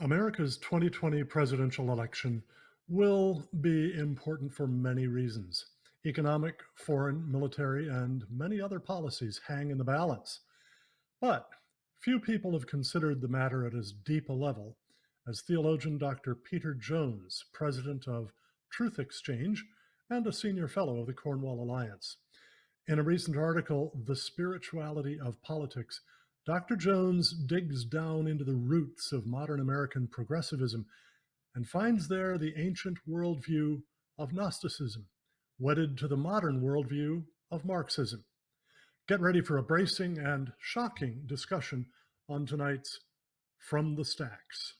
America's 2020 presidential election will be important for many reasons. Economic, foreign, military, and many other policies hang in the balance. But few people have considered the matter at as deep a level as theologian Dr. Peter Jones, president of Truth Exchange and a senior fellow of the Cornwall Alliance. In a recent article, The Spirituality of Politics, Dr. Jones digs down into the roots of modern American progressivism and finds there the ancient worldview of Gnosticism, wedded to the modern worldview of Marxism. Get ready for a bracing and shocking discussion on tonight's From the Stacks.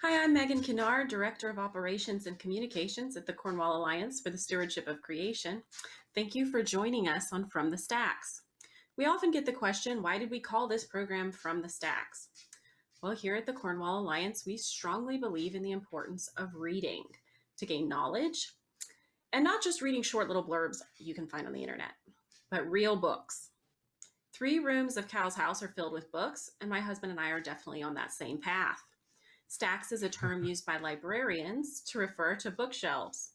Hi, I'm Megan Kennard, Director of Operations and Communications at the Cornwall Alliance for the Stewardship of Creation. Thank you for joining us on From the Stacks. We often get the question, why did we call this program From the Stacks? Well, here at the Cornwall Alliance, we strongly believe in the importance of reading to gain knowledge, and not just reading short little blurbs you can find on the internet, but real books. 3 rooms of Cal's house are filled with books, and my husband and I are definitely on that same path. Stacks is a term used by librarians to refer to bookshelves.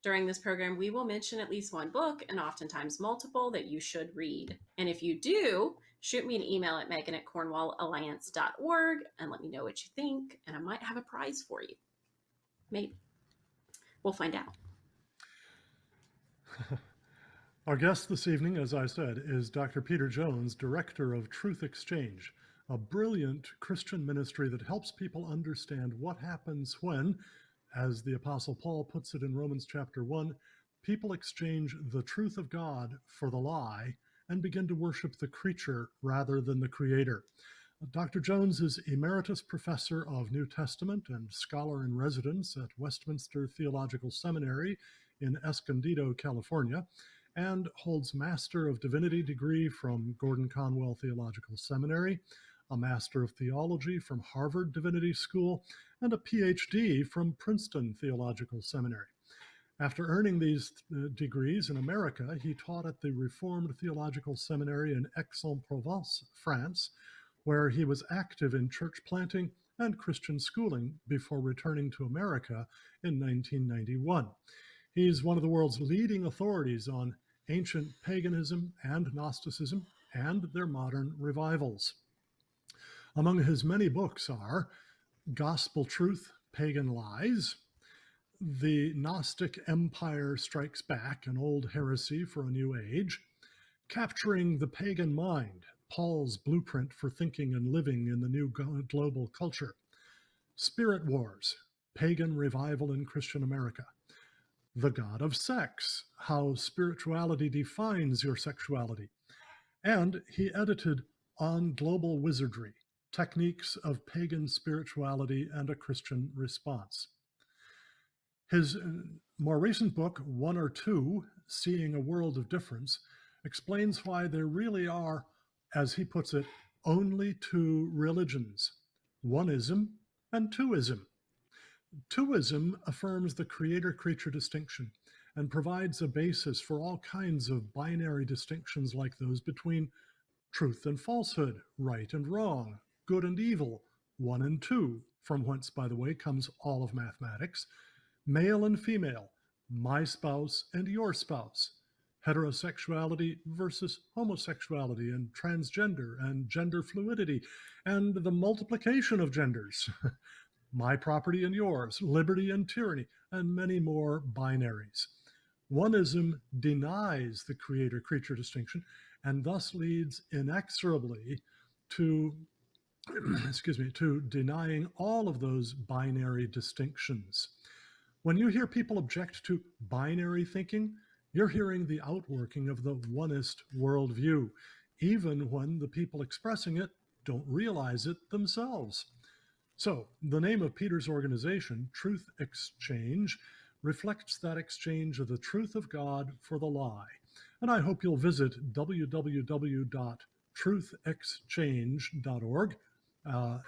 During this program, we will mention at least one book, and oftentimes multiple, that you should read. And if you do, shoot me an email at megan@cornwallalliance.org and let me know what you think, and I might have a prize for you. Maybe. We'll find out. Our guest this evening, as I said, is Dr. Peter Jones, Director of Truth Exchange, a brilliant Christian ministry that helps people understand what happens when, as the Apostle Paul puts it in Romans chapter 1, people exchange the truth of God for the lie and begin to worship the creature rather than the creator. Dr. Jones is Emeritus Professor of New Testament and Scholar in Residence at Westminster Theological Seminary in Escondido, California, and holds Master of Divinity degree from Gordon Conwell Theological Seminary, a Master of Theology from Harvard Divinity School, and a PhD from Princeton Theological Seminary. After earning these degrees in America, he taught at the Reformed Theological Seminary in Aix-en-Provence, France, where he was active in church planting and Christian schooling before returning to America in 1991. He's one of the world's leading authorities on ancient paganism and Gnosticism and their modern revivals. Among his many books are Gospel Truth, Pagan Lies, The Gnostic Empire Strikes Back, an Old Heresy for a New Age, Capturing the Pagan Mind, Paul's Blueprint for Thinking and Living in the New Global Culture, Spirit Wars, Pagan Revival in Christian America, The God of Sex, How Spirituality Defines Your Sexuality, and he edited On Global Wizardry, Techniques of Pagan Spirituality and a Christian Response. His more recent book, One or Two, Seeing a World of Difference, explains why there really are, as he puts it, only 2 religions, Oneism and Twoism. Twoism affirms the creator-creature distinction and provides a basis for all kinds of binary distinctions like those between truth and falsehood, right and wrong, good and evil, 1 and 2, from whence, by the way, comes all of mathematics, male and female, my spouse and your spouse, heterosexuality versus homosexuality, and transgender and gender fluidity, and the multiplication of genders, my property and yours, liberty and tyranny, and many more binaries. Oneism denies the creator-creature distinction and thus leads inexorably to to denying all of those binary distinctions. When you hear people object to binary thinking, you're hearing the outworking of the oneist worldview, even when the people expressing it don't realize it themselves. So, the name of Peter's organization, Truth Exchange, reflects that exchange of the truth of God for the lie. And I hope you'll visit www.truthexchange.org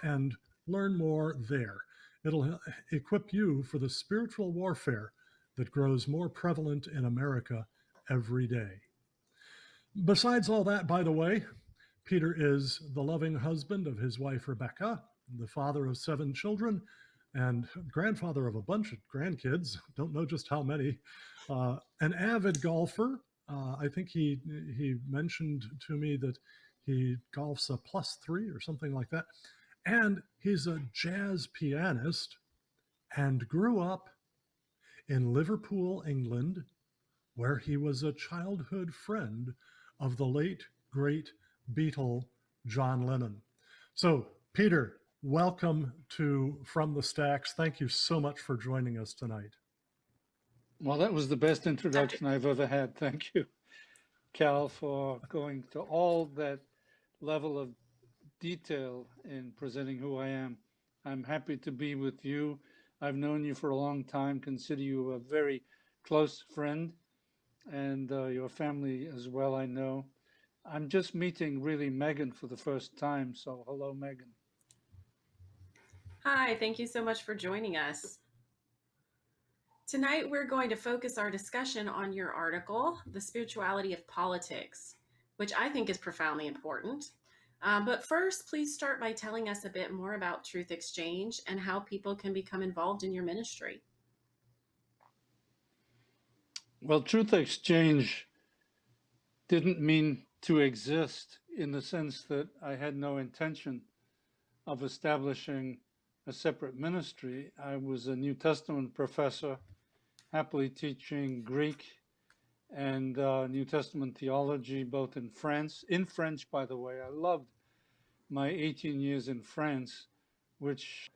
and learn more there. It'll equip you for the spiritual warfare that grows more prevalent in America every day. Besides all that, by the way, Peter is the loving husband of his wife Rebecca, the father of 7 children, and grandfather of a bunch of grandkids, don't know just how many, an avid golfer. I think he mentioned to me that he golfs a +3 or something like that. And he's a jazz pianist and grew up in Liverpool, England, where he was a childhood friend of the late, great Beatle John Lennon. So, Peter, welcome to From the Stacks. Thank you so much for joining us tonight. Well, that was the best introduction I've ever had. Thank you, Cal, for going to all that level of detail in presenting who I am. I'm happy to be with you. I've known you for a long time, consider you a very close friend, and your family as well, I know. I'm just meeting really Megan for the first time, so hello, Megan. Hi, thank you so much for joining us. Tonight, we're going to focus our discussion on your article, The Spirituality of Politics, which I think is profoundly important. But first, please start by telling us a bit more about Truth Exchange and how people can become involved in your ministry. Well, Truth Exchange didn't mean to exist in the sense that I had no intention of establishing a separate ministry. I was a New Testament professor, happily teaching Greek and New Testament theology, both in France, in French, by the way. I loved my 18 years in France, which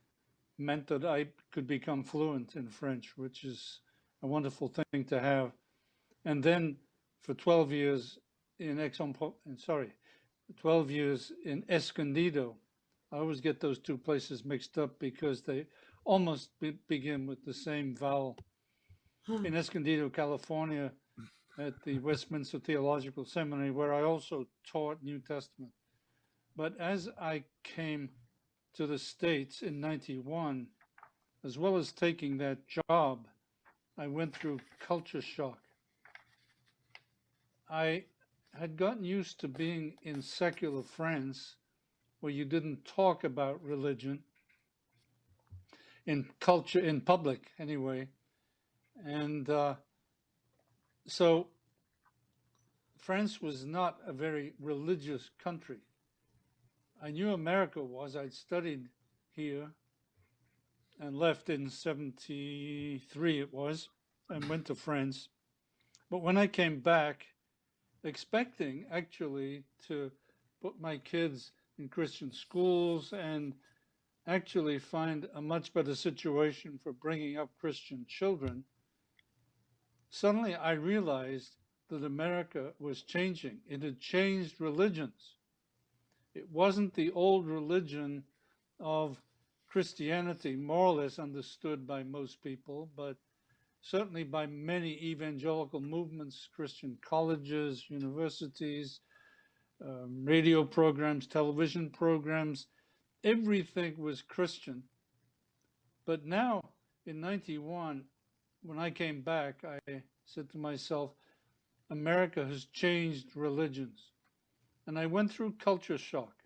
meant that I could become fluent in French, which is a wonderful thing to have. And then for 12 years in 12 years in Escondido. I always get those two places mixed up because they almost begin with the same vowel. In Escondido, California, at the Westminster Theological Seminary, where I also taught New Testament. But as I came to the States in '91, as well as taking that job, I went through culture shock. I had gotten used to being in secular France, where you didn't talk about religion, in culture, in public anyway. And so France was not a very religious country. I knew America was. I'd studied here and left in '73 it was, and went to France. But when I came back, expecting actually to put my kids in Christian schools and actually find a much better situation for bringing up Christian children, suddenly I realized that America was changing. It had changed religions. It wasn't the old religion of Christianity, more or less understood by most people, but certainly by many evangelical movements, Christian colleges, universities, radio programs, television programs. Everything was Christian. But now in '91, when I came back, I said to myself, America has changed religions. And I went through culture shock.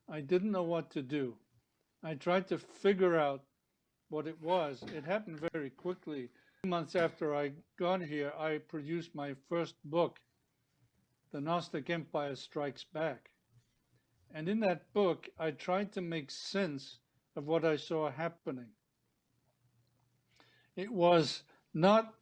I didn't know what to do. I tried to figure out what it was. It happened very quickly. 2 months after I got here, I produced my first book, The Gnostic Empire Strikes Back. And in that book, I tried to make sense of what I saw happening. It was not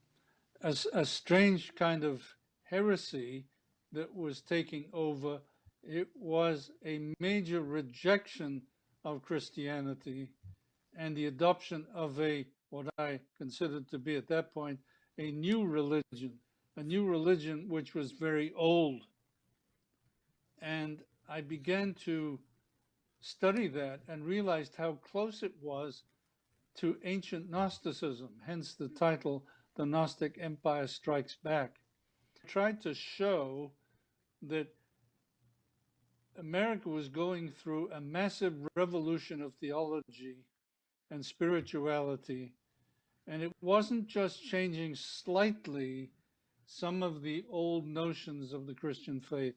a strange kind of heresy that was taking over. It was a major rejection of Christianity and the adoption of what I considered to be at that point, a new religion which was very old. And I began to study that and realized how close it was to ancient Gnosticism, hence the title, The Gnostic Empire Strikes Back. I tried to show that America was going through a massive revolution of theology and spirituality, and it wasn't just changing slightly some of the old notions of the Christian faith.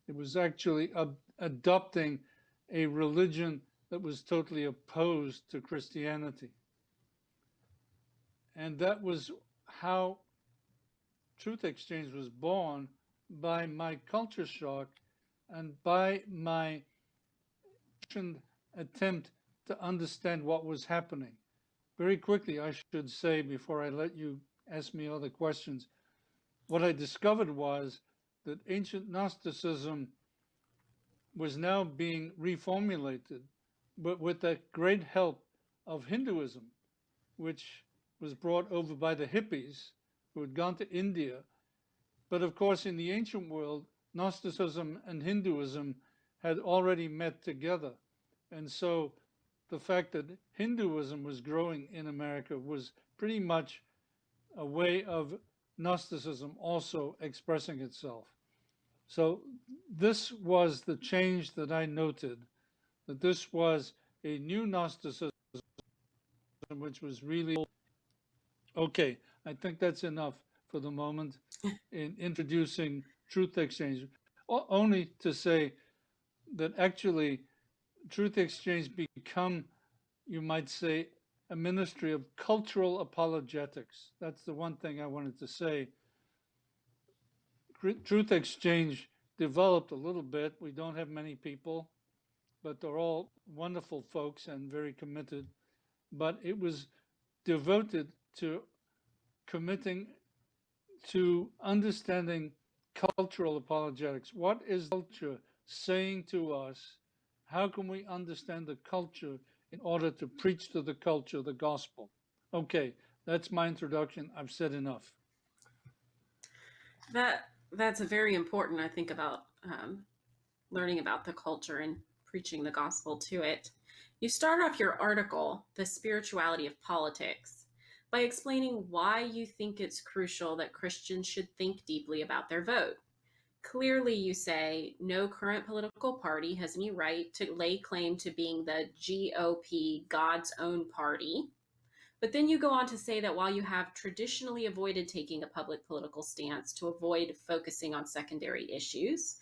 It was actually adopting a religion that was totally opposed to Christianity. And that was how Truth Exchange was born, by my culture shock and by my attempt to understand what was happening. Very quickly, I should say, before I let you ask me other questions, what I discovered was that ancient Gnosticism was now being reformulated, but with the great help of Hinduism, which was brought over by the hippies who had gone to India. But of course, in the ancient world, Gnosticism and Hinduism had already met together. And so the fact that Hinduism was growing in America was pretty much a way of Gnosticism also expressing itself. So this was the change that I noted, that this was a new Gnosticism, which was really okay. I think that's enough for the moment in introducing Truth Exchange, only to say that actually Truth Exchange become, you might say, a ministry of cultural apologetics. That's the one thing I wanted to say. Truth Exchange developed a little bit. We don't have many people, but they're all wonderful folks and very committed. But it was devoted to committing to understanding cultural apologetics. What is culture saying to us? How can we understand the culture in order to preach to the culture the gospel? Okay, that's my introduction. I've said enough. That's a very important, I think, about learning about the culture and preaching the gospel to it. You start off your article, The Spirituality of Politics, by explaining why you think it's crucial that Christians should think deeply about their vote. Clearly, you say no current political party has any right to lay claim to being the GOP, God's own party. But then you go on to say that while you have traditionally avoided taking a public political stance to avoid focusing on secondary issues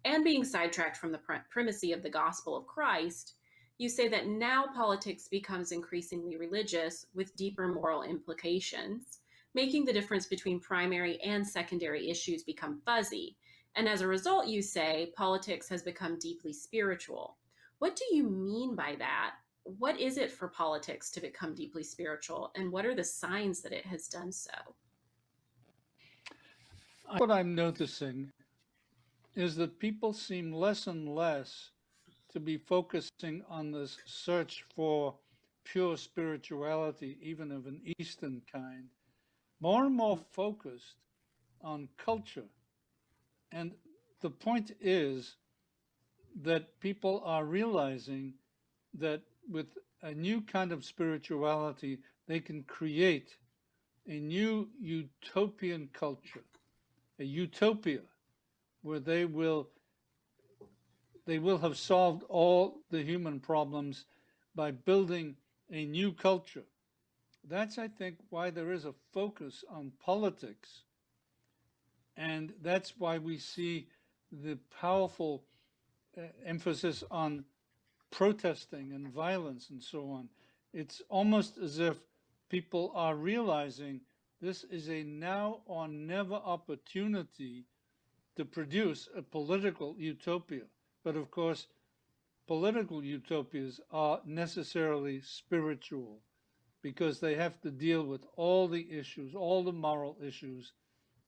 and being sidetracked from the primacy of the gospel of Christ, you say that now politics becomes increasingly religious with deeper moral implications, making the difference between primary and secondary issues become fuzzy. And as a result, you say politics has become deeply spiritual. What do you mean by that? What is it for politics to become deeply spiritual, and what are the signs that it has done so? What I'm noticing is that people seem less and less to be focusing on this search for pure spirituality, even of an Eastern kind, more and more focused on culture. And the point is that people are realizing that with a new kind of spirituality, they can create a new utopian culture, a utopia where they will have solved all the human problems by building a new culture. That's, I think, why there is a focus on politics. And that's why we see the powerful emphasis on protesting and violence and so on. It's almost as if people are realizing this is a now or never opportunity to produce a political utopia. But of course, political utopias are necessarily spiritual because they have to deal with all the issues, all the moral issues.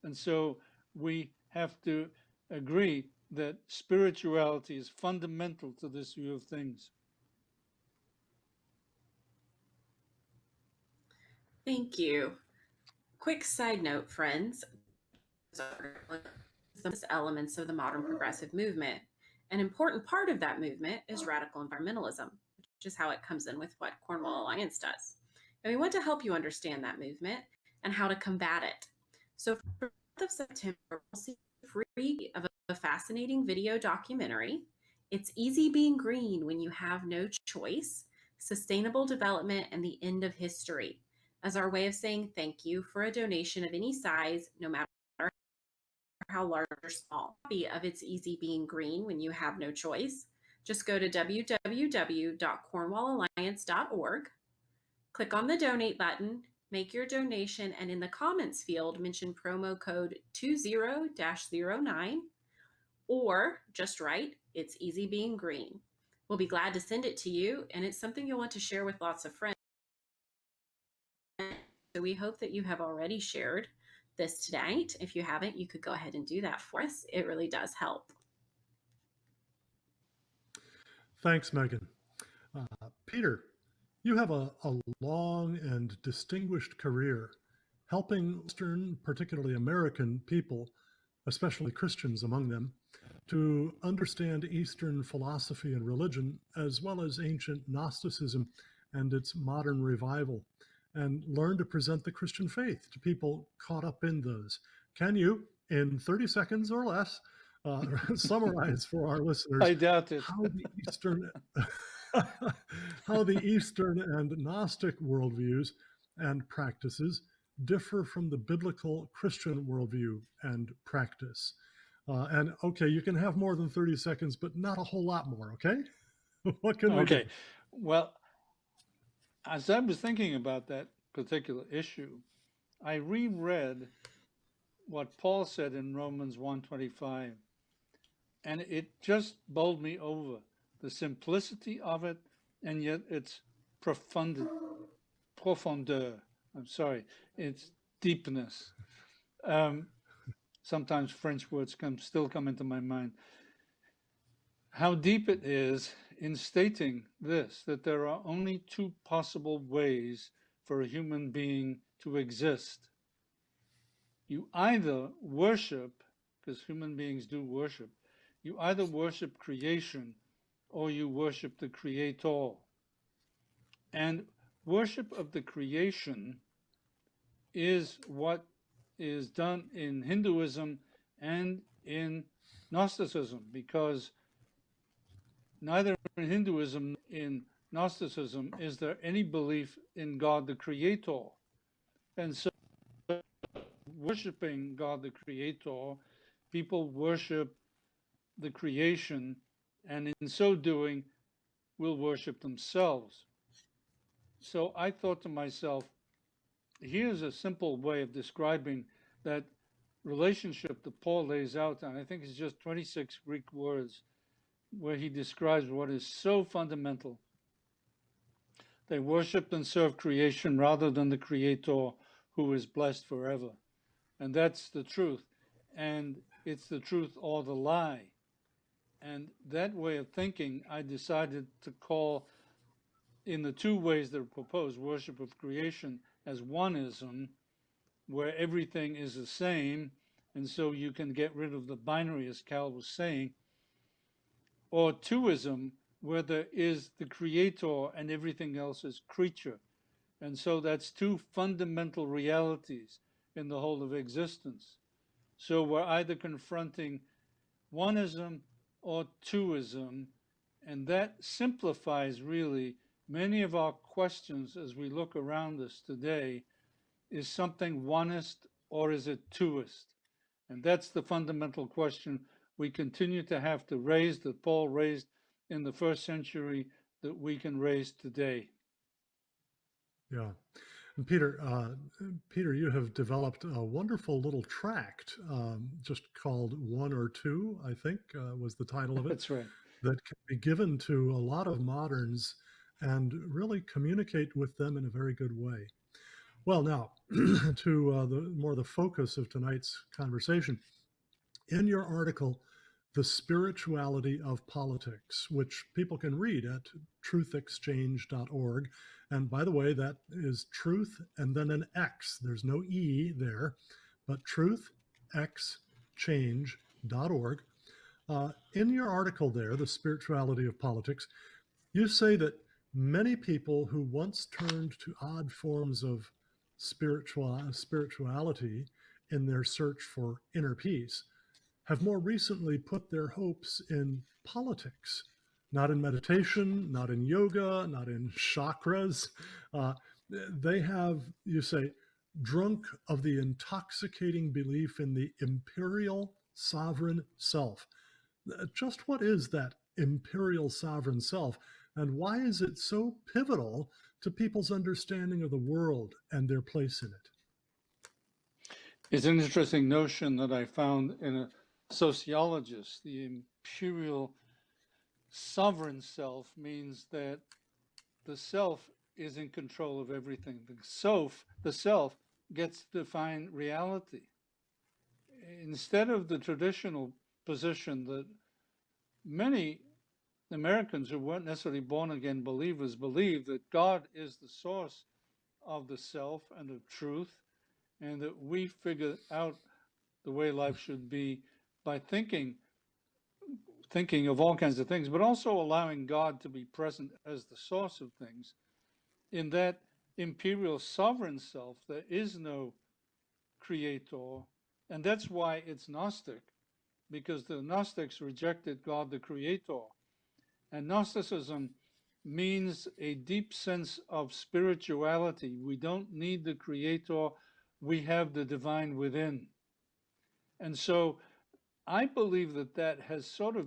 And so we have to agree that spirituality is fundamental to this view of things. Thank you. Quick side note, friends. Elements of the modern progressive movement. An important part of that movement is radical environmentalism, which is how it comes in with what Cornwall Alliance does. And we want to help you understand that movement and how to combat it. So for the month of September, we'll see free of a fascinating video documentary. It's Easy Being Green When You Have No Choice, Sustainable Development and the End of History, as our way of saying thank you for a donation of any size, no matter how large or small. Copy of It's Easy Being Green When You Have No Choice. Just go to www.cornwallalliance.org, click on the donate button, make your donation, and in the comments field, mention promo code 20-09, or just write, It's Easy Being Green. We'll be glad to send it to you, and it's something you'll want to share with lots of friends. So we hope that you have already shared this tonight. If you haven't, you could go ahead and do that for us. It really does help. Thanks, Megan. Peter, you have a long and distinguished career helping Western, particularly American people, especially Christians among them, to understand Eastern philosophy and religion, as well as ancient Gnosticism and its modern revival, and learn to present the Christian faith to people caught up in those. Can you, in 30 seconds or less, summarize for our listeners I doubt it. how the Eastern and Gnostic worldviews and practices differ from the biblical Christian worldview and practice? And okay, you can have more than 30 seconds, but not a whole lot more, okay? What can we do? Okay. Well, as I was thinking about that particular issue, I reread what Paul said in Romans 1:25, and it just bowled me over. The simplicity of it, and yet its profondeur. I'm sorry, its deepness. Sometimes French words still come into my mind. How deep it is in stating this, that there are only two possible ways for a human being to exist. You either worship, because human beings do worship, you either worship creation or you worship the Creator. And worship of the creation is what is done in Hinduism and in Gnosticism, because neither in Hinduism nor in Gnosticism is there any belief in God the Creator. And so, worshiping God the Creator, people worship the creation, and in so doing, will worship themselves. So I thought to myself, here's a simple way of describing that relationship that Paul lays out, and I think it's just 26 Greek words, where he describes what is so fundamental. They worship and serve creation rather than the Creator, who is blessed forever. And that's the truth. And it's the truth or the lie. And that way of thinking, I decided to call, in the two ways that are proposed, worship of creation as oneism, where everything is the same, and so you can get rid of the binary, as Cal was saying, or twoism, where there is the Creator and everything else is creature. And so that's two fundamental realities in the whole of existence. So we're either confronting oneism or twoism, and that simplifies really many of our questions as we look around us today. Is something oneist or is it twoist? And that's the fundamental question we continue to have to raise, that Paul raised in the first century, that we can raise today. Yeah. And Peter, you have developed a wonderful little tract, just called One or Two, I think was the title of it. That's right. That can be given to a lot of moderns and really communicate with them in a very good way. Well, now to the focus of tonight's conversation. In your article, The Spirituality of Politics, which people can read at truthexchange.org. And by the way, that is truth and then an X. There's no E there, but truthexchange.org. In your article there, The Spirituality of Politics, you say that many people who once turned to odd forms of spirituality in their search for inner peace have more recently put their hopes in politics, not in meditation, not in yoga, not in chakras. Uh, they have, you say, drunk of the intoxicating belief in the imperial sovereign self. Just what is that imperial sovereign self, and why is it so pivotal to people's understanding of the world and their place in it? It's an interesting notion that I found in a sociologist. The imperial sovereign self means that the self is in control of everything. The self gets to define reality. Instead of the traditional position that many Americans who weren't necessarily born again believers believe that God is the source of the self and of truth, and that we figure out the way life should be by thinking of all kinds of things, but also allowing God to be present as the source of things. In that imperial sovereign self, there is no creator, and that's why it's Gnostic, because the Gnostics rejected God the creator. And Gnosticism means a deep sense of spirituality. We don't need the creator, we have the divine within. And so I believe that that has sort of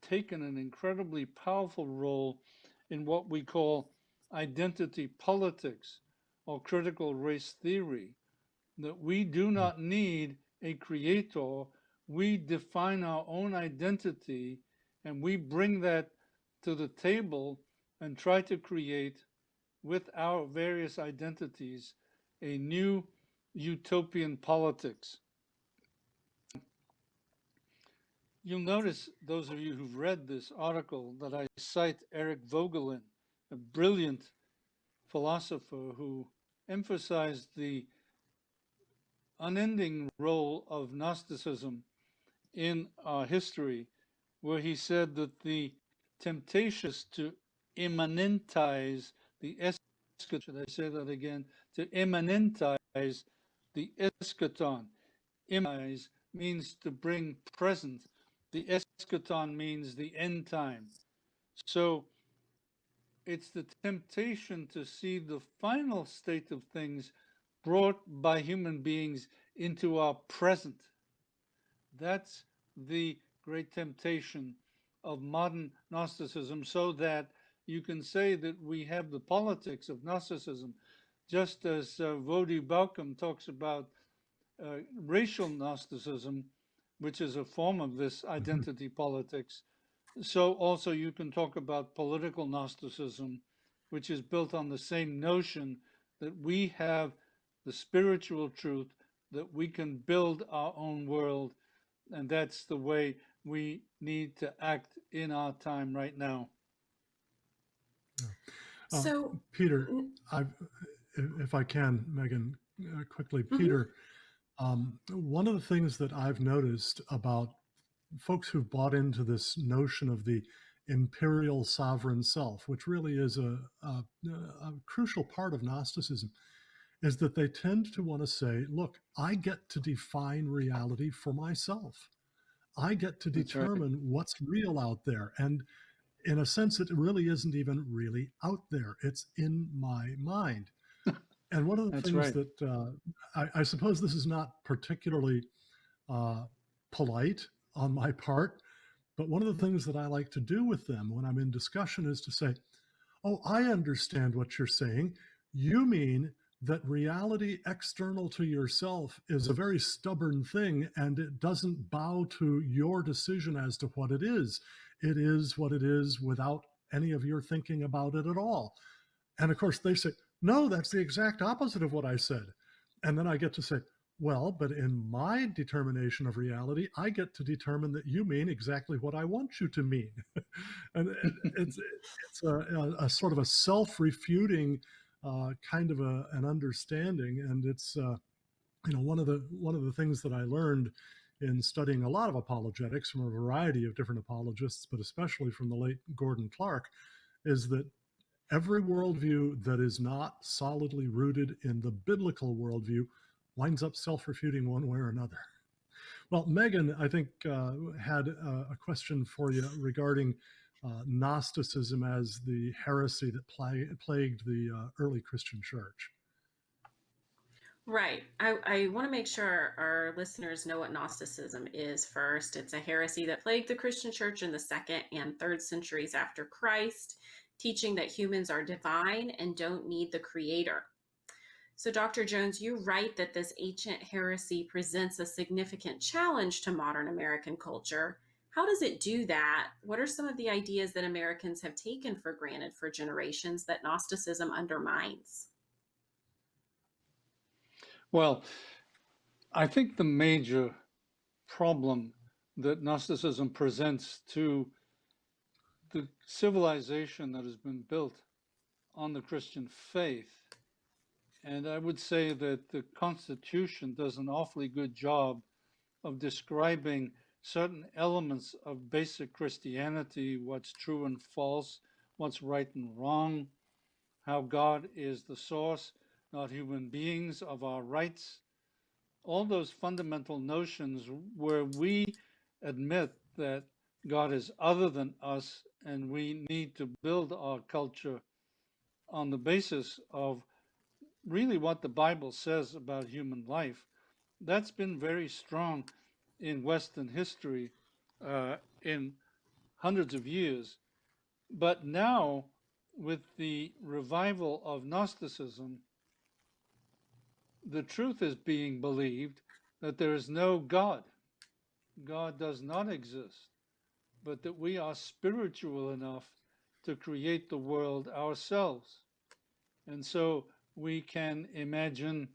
taken an incredibly powerful role in what we call identity politics or critical race theory, that we do not need a creator. We define our own identity and we bring that to the table and try to create, with our various identities, a new utopian politics. You'll notice, those of you who've read this article, that I cite Eric Vogelin, a brilliant philosopher who emphasized the unending role of Gnosticism in our history, where he said that the temptation is to immanentize the eschaton. Should I say that again? To immanentize the eschaton. Immanentize means to bring present. The eschaton means the end time. So it's the temptation to see the final state of things brought by human beings into our present. That's the great temptation of modern Gnosticism, so that you can say that we have the politics of Gnosticism, just as Vodi Bauckham talks about racial Gnosticism, which is a form of this identity politics. So also you can talk about political Gnosticism, which is built on the same notion that we have the spiritual truth, that we can build our own world, and that's the way we need to act in our time right now. So, Peter, if I can, Megan, quickly, Peter, one of the things that I've noticed about folks who've bought into this notion of the imperial sovereign self, which really is a crucial part of Gnosticism, is that they tend to want to say, look, I get to define reality for myself. I get to determine what's real out there. And in a sense, it really isn't even really out there. It's in my mind. And one of the things that I suppose this is not particularly polite on my part, but one of the things that I like to do with them when I'm in discussion is to say, oh, I understand what you're saying. You mean that reality external to yourself is a very stubborn thing and it doesn't bow to your decision as to what it is. It is what it is without any of your thinking about it at all. And of course, they say, no, that's the exact opposite of what I said. And then I get to say, well, but in my determination of reality, I get to determine that you mean exactly what I want you to mean. And it's a sort of a self-refuting kind of an understanding. And it's one of the things that I learned in studying a lot of apologetics from a variety of different apologists, but especially from the late Gordon Clark, is that every worldview that is not solidly rooted in the biblical worldview winds up self-refuting one way or another. Well, Megan, I think, had a question for you regarding Gnosticism as the heresy that plagued the early Christian church. Right. I want to make sure our listeners know what Gnosticism is first. It's a heresy that plagued the Christian church in the 2nd and 3rd centuries after Christ, teaching that humans are divine and don't need the creator. So, Dr. Jones, you write that this ancient heresy presents a significant challenge to modern American culture. How does it do that? What are some of the ideas that Americans have taken for granted for generations that Gnosticism undermines? Well, I think the major problem that Gnosticism presents to the civilization that has been built on the Christian faith, and I would say that the Constitution does an awfully good job of describing certain elements of basic Christianity, what's true and false, what's right and wrong, how God is the source, not human beings, of our rights. All those fundamental notions where we admit that God is other than us and we need to build our culture on the basis of really what the Bible says about human life. That's been very strong in Western history in hundreds of years. But now, with the revival of Gnosticism, the truth is being believed that there is no God. God does not exist, but that we are spiritual enough to create the world ourselves. And so we can imagine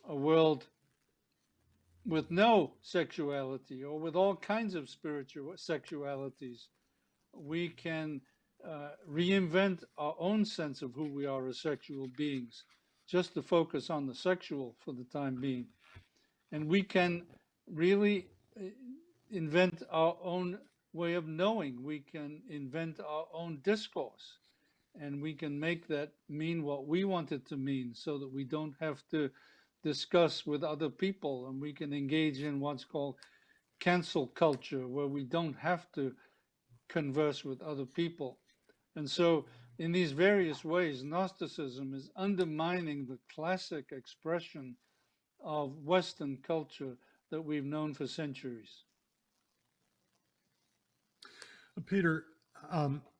a world with no sexuality or with all kinds of spiritual sexualities. We can reinvent our own sense of who we are as sexual beings, just to focus on the sexual for the time being. And we can really invent our own way of knowing. We can invent our own discourse, and we can make that mean what we want it to mean so that we don't have to discuss with other people, and we can engage in what's called cancel culture, where we don't have to converse with other people. And so in these various ways, Gnosticism is undermining the classic expression of Western culture that we've known for centuries. Peter,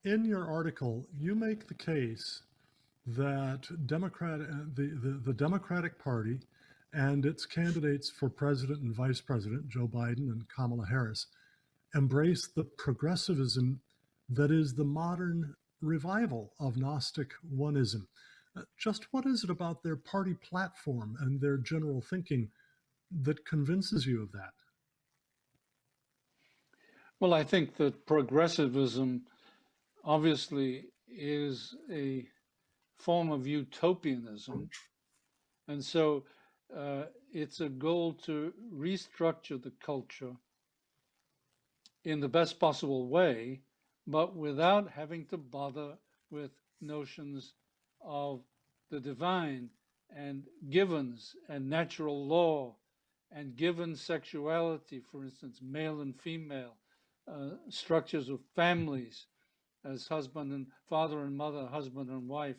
in your article, you make the case that the Democratic Party and its candidates for president and vice president, Joe Biden and Kamala Harris, embrace the progressivism that is the modern revival of Gnostic Oneism. Just what is it about their party platform and their general thinking that convinces you of that? Well, I think that progressivism obviously is a form of utopianism. And so it's a goal to restructure the culture in the best possible way, but without having to bother with notions of the divine and givens and natural law and given sexuality, for instance, male and female, structures of families as husband and father and mother, husband and wife.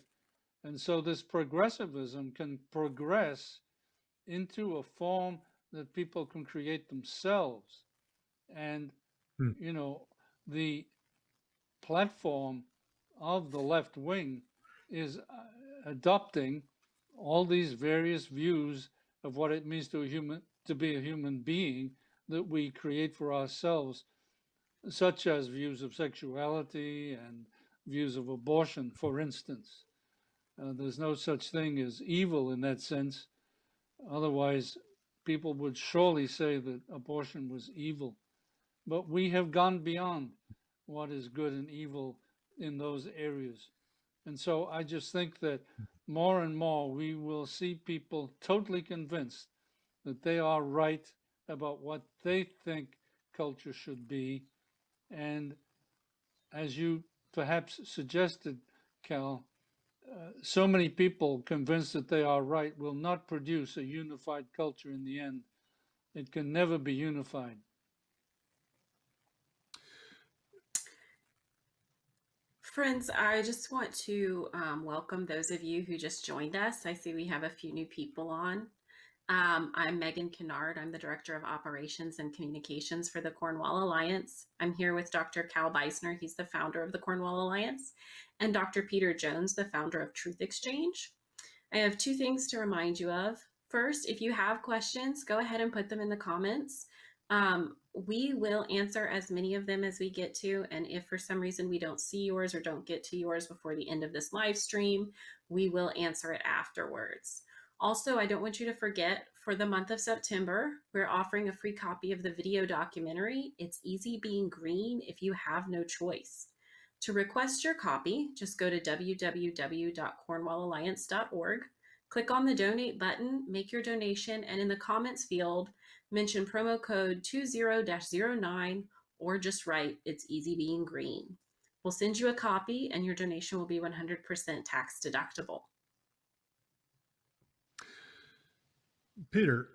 And so this progressivism can progress into a form that people can create themselves. And, you know, the platform of the left wing is adopting all these various views of what it means to be a human being that we create for ourselves, such as views of sexuality and views of abortion, for instance. There's no such thing as evil in that sense. Otherwise, people would surely say that abortion was evil. But we have gone beyond what is good and evil in those areas. And so I just think that more and more we will see people totally convinced that they are right about what they think culture should be. And as you perhaps suggested, Cal, so many people convinced that they are right will not produce a unified culture in the end. It can never be unified. Friends, I just want to welcome those of you who just joined us. I see we have a few new people on. I'm Megan Kennard. I'm the Director of Operations and Communications for the Cornwall Alliance. I'm here with Dr. Cal Beisner. He's the founder of the Cornwall Alliance, and Dr. Peter Jones, the founder of Truth Exchange. I have two things to remind you of. First, if you have questions, go ahead and put them in the comments. We will answer as many of them as we get to, and if for some reason we don't see yours or don't get to yours before the end of this live stream, we will answer it afterwards. Also, I don't want you to forget, for the month of September, we're offering a free copy of the video documentary, It's Easy Being Green If You Have No Choice. To request your copy, just go to www.cornwallalliance.org, click on the donate button, make your donation, and in the comments field, mention promo code 20-09 or just write It's Easy Being Green. We'll send you a copy and your donation will be 100% tax deductible. Peter,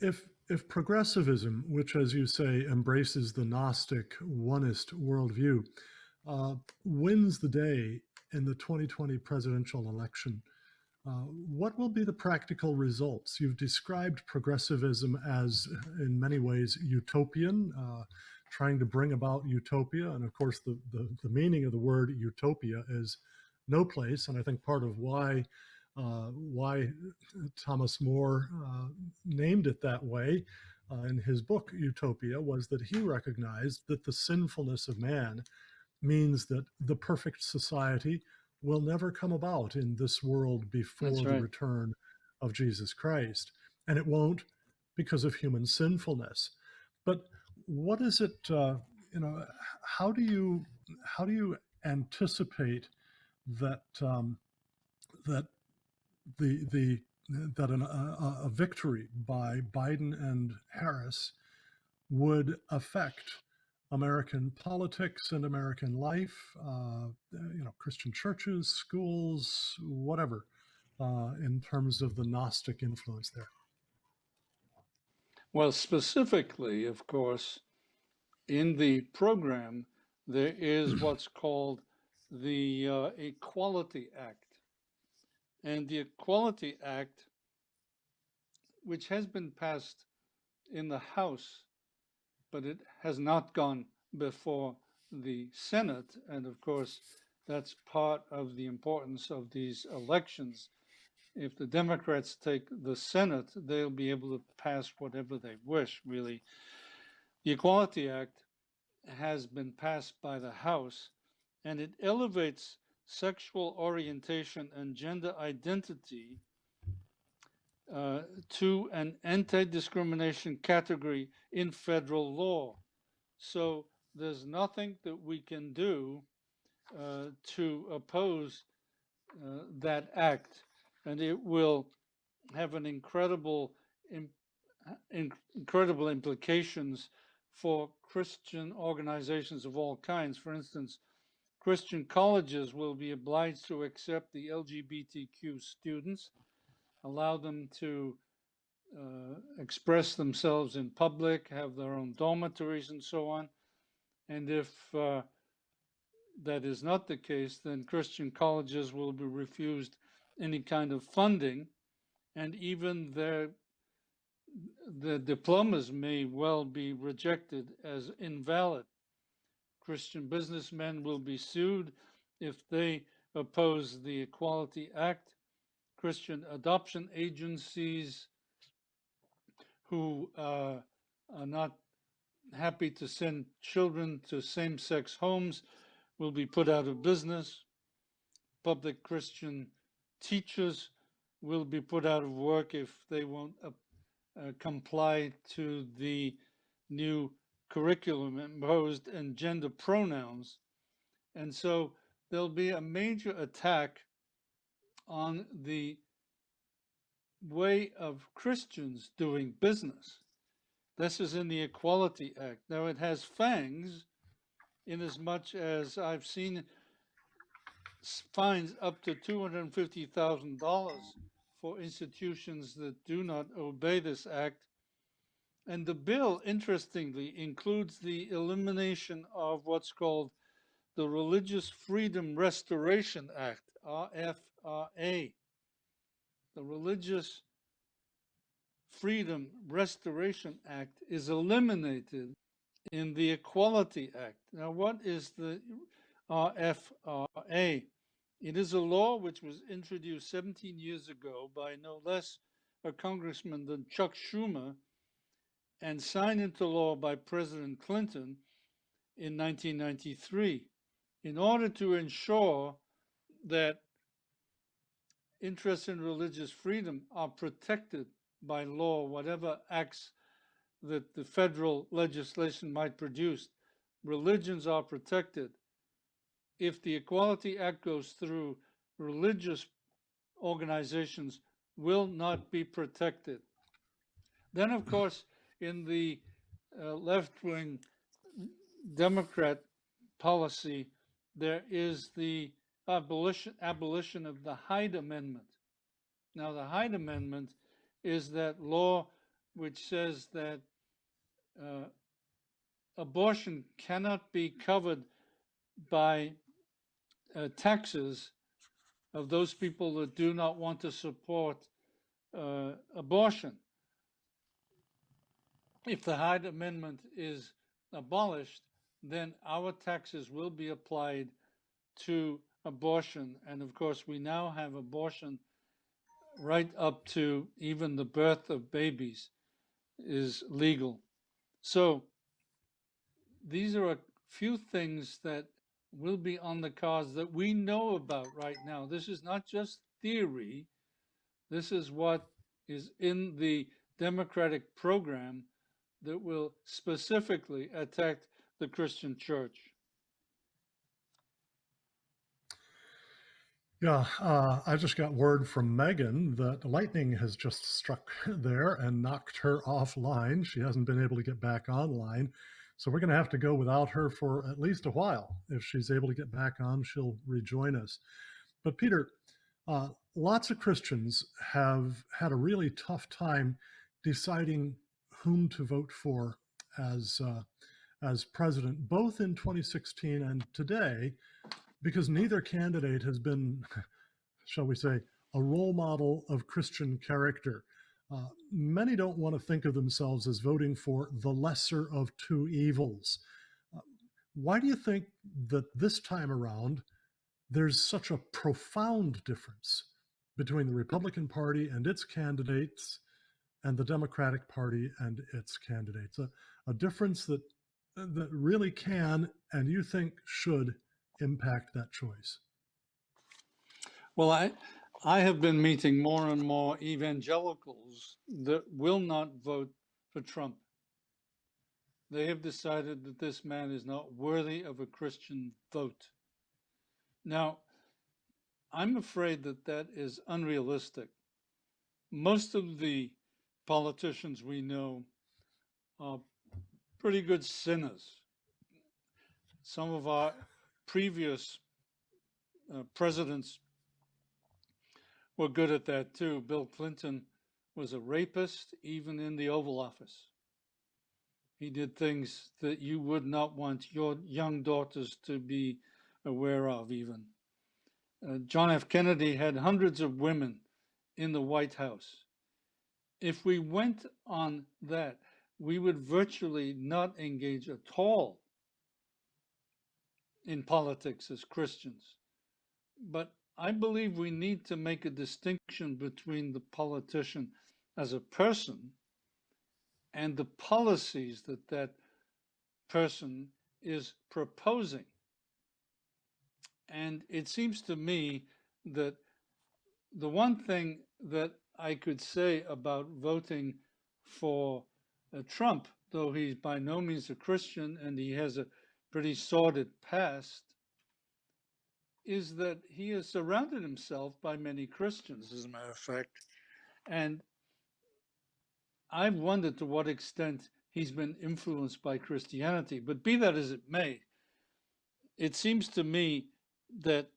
if progressivism, which, as you say, embraces the Gnostic oneist worldview, wins the day in the 2020 presidential election, what will be the practical results? You've described progressivism as, in many ways, utopian, trying to bring about utopia. And of course, the meaning of the word utopia is no place. And I think part of why Thomas More named it that way in his book Utopia was that he recognized that the sinfulness of man means that the perfect society will never come about in this world before the return of Jesus Christ. And it won't because of human sinfulness. But what is it, how do you anticipate that that a victory by Biden and Harris would affect American politics and American life, Christian churches, schools, whatever, in terms of the Gnostic influence there? Well, specifically, of course, in the program, there is what's called the Equality Act. And the Equality Act, which has been passed in the House, but it has not gone before the Senate. And of course, that's part of the importance of these elections. If the Democrats take the Senate, they'll be able to pass whatever they wish, really. The Equality Act has been passed by the House, and it elevates sexual orientation and gender identity to an anti-discrimination category in federal law. So there's nothing that we can do to oppose that act, and it will have an incredible implications for Christian organizations of all kinds. For instance, Christian colleges will be obliged to accept the LGBTQ students, allow them to express themselves in public, have their own dormitories and so on. And if that is not the case, then Christian colleges will be refused any kind of funding, and even the diplomas may well be rejected as invalid. Christian businessmen will be sued if they oppose the Equality Act. Christian adoption agencies who are not happy to send children to same-sex homes will be put out of business. Public Christian teachers will be put out of work if they won't comply to the new curriculum imposed in gender pronouns. And so there'll be a major attack on the way of Christians doing business. This is in the Equality Act. Now, it has fangs inasmuch as I've seen fines up to $250,000 for institutions that do not obey this act. And the bill, interestingly, includes the elimination of what's called the Religious Freedom Restoration Act, RFRA. The Religious Freedom Restoration Act is eliminated in the Equality Act. Now, what is the RFRA? It is a law which was introduced 17 years ago by no less a congressman than Chuck Schumer and signed into law by President Clinton in 1993 in order to ensure that interests in religious freedom are protected by law, whatever acts that the federal legislation might produce. Religions are protected. If the Equality Act goes through, religious organizations will not be protected. Then, of course, in the left-wing Democrat policy, there is the abolition of the Hyde Amendment. Now, the Hyde Amendment is that law which says that abortion cannot be covered by taxes of those people that do not want to support abortion. If the Hyde Amendment is abolished, then our taxes will be applied to abortion. And of course, we now have abortion right up to even the birth of babies is legal. So these are a few things that will be on the cards that we know about right now. This is not just theory. This is what is in the Democratic program that will specifically attack the Christian church. Yeah, I just got word from Megan that lightning has just struck there and knocked her offline. She hasn't been able to get back online. So we're going to have to go without her for at least a while. If she's able to get back on, she'll rejoin us. But Peter, lots of Christians have had a really tough time deciding whom to vote for as president, both in 2016 and today, because neither candidate has been, shall we say, a role model of Christian character. Many don't want to think of themselves as voting for the lesser of two evils. Why do you think that this time around there's such a profound difference between the Republican Party and its candidates and the Democratic Party and its candidates? A difference that really can, and you think should, impact that choice? Well, I have been meeting more and more evangelicals that will not vote for Trump. They have decided that this man is not worthy of a Christian vote. Now, I'm afraid that that is unrealistic. Most of the politicians we know are pretty good sinners. Some of our previous presidents were good at that too. Bill Clinton was a rapist, even in the Oval Office. He did things that you would not want your young daughters to be aware of even. John F. Kennedy had hundreds of women in the White House. If we went on that, we would virtually not engage at all in politics as Christians. But I believe we need to make a distinction between the politician as a person and the policies that that person is proposing. And it seems to me that the one thing that I could say about voting for Trump, though he's by no means a Christian and he has a pretty sordid past, is that he has surrounded himself by many Christians, as a matter of fact. And I've wondered to what extent he's been influenced by Christianity. But be that as it may, it seems to me that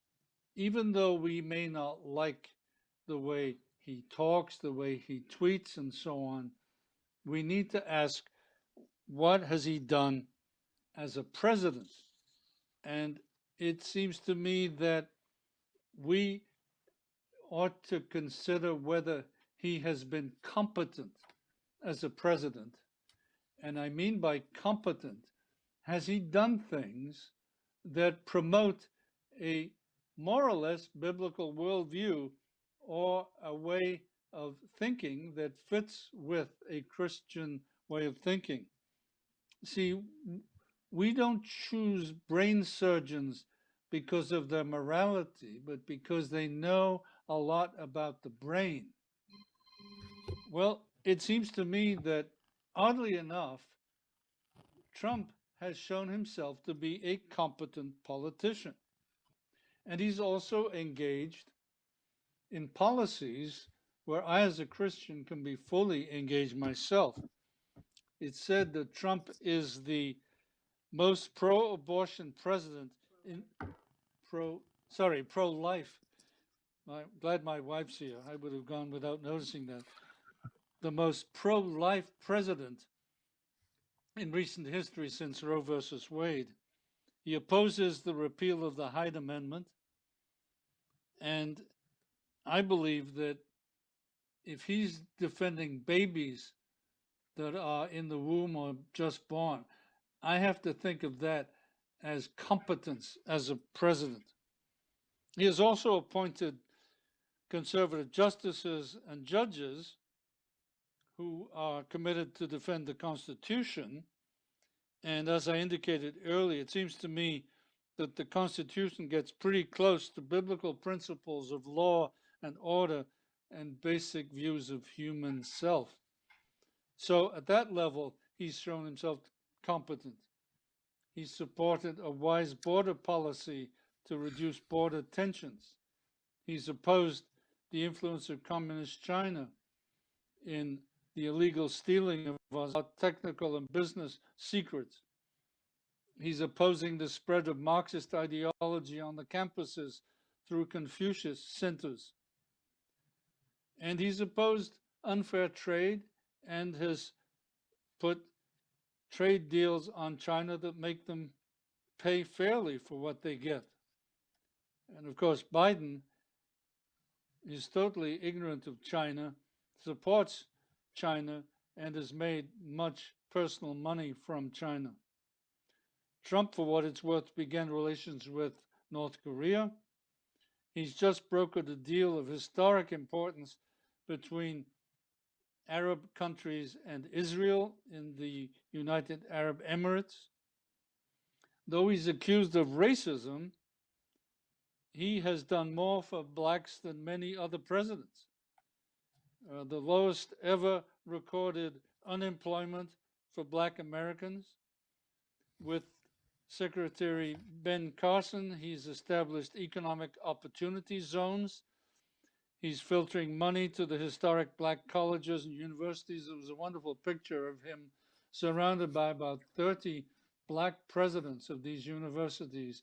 even though we may not like the way he talks, the way he tweets, and so on, we need to ask, what has he done as a president? And it seems to me that we ought to consider whether he has been competent as a president. And I mean by competent, has he done things that promote a more or less biblical worldview or a way of thinking that fits with a Christian way of thinking? See, we don't choose brain surgeons because of their morality, but because they know a lot about the brain. Well, it seems to me that, oddly enough, Trump has shown himself to be a competent politician. And he's also engaged in policies where I, as a Christian, can be fully engaged myself. It's said that Trump is the most pro-abortion president in pro-life. I'm glad my wife's here. I would have gone without noticing that. The most pro-life president in recent history since Roe versus Wade. He opposes the repeal of the Hyde Amendment. And I believe that if he's defending babies that are in the womb or just born, I have to think of that as competence as a president. He has also appointed conservative justices and judges who are committed to defend the Constitution. And as I indicated earlier, it seems to me that the Constitution gets pretty close to biblical principles of law and order and basic views of human self. So at that level, he's shown himself competent. He supported a wise border policy to reduce border tensions. He's opposed the influence of communist China in the illegal stealing of our technical and business secrets. He's opposing the spread of Marxist ideology on the campuses through Confucius centers. And he's opposed unfair trade and has put trade deals on China that make them pay fairly for what they get. And of course, Biden is totally ignorant of China, supports China, and has made much personal money from China. Trump, for what it's worth, began relations with North Korea. He's just brokered a deal of historic importance between Arab countries and Israel in the United Arab Emirates. Though he's accused of racism, he has done more for blacks than many other presidents. The lowest ever recorded unemployment for black Americans. With Secretary Ben Carson, he's established economic opportunity zones. He's filtering money to the historic black colleges and universities. There was a wonderful picture of him surrounded by about 30 black presidents of these universities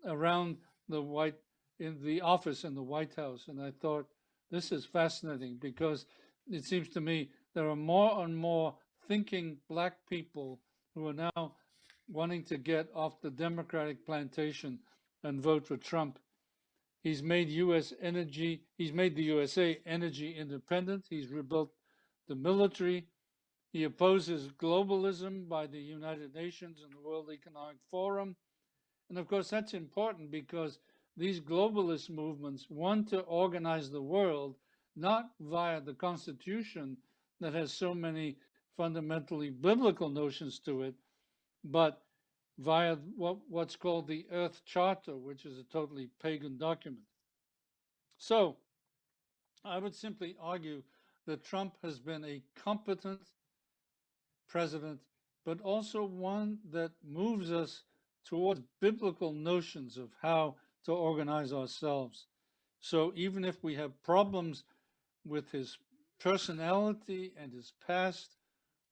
around in the office in the White House. And I thought, this is fascinating because it seems to me there are more and more thinking black people who are now wanting to get off the Democratic plantation and vote for Trump. He's made he's made the USA energy independent. He's rebuilt the military. He opposes globalism by the United Nations and the World Economic Forum. And of course, that's important because these globalist movements want to organize the world not via the Constitution that has so many fundamentally biblical notions to it, but via what's called the Earth Charter, which is a totally pagan document. So I would simply argue that Trump has been a competent president, but also one that moves us towards biblical notions of how to organize ourselves. So even if we have problems with his personality and his past,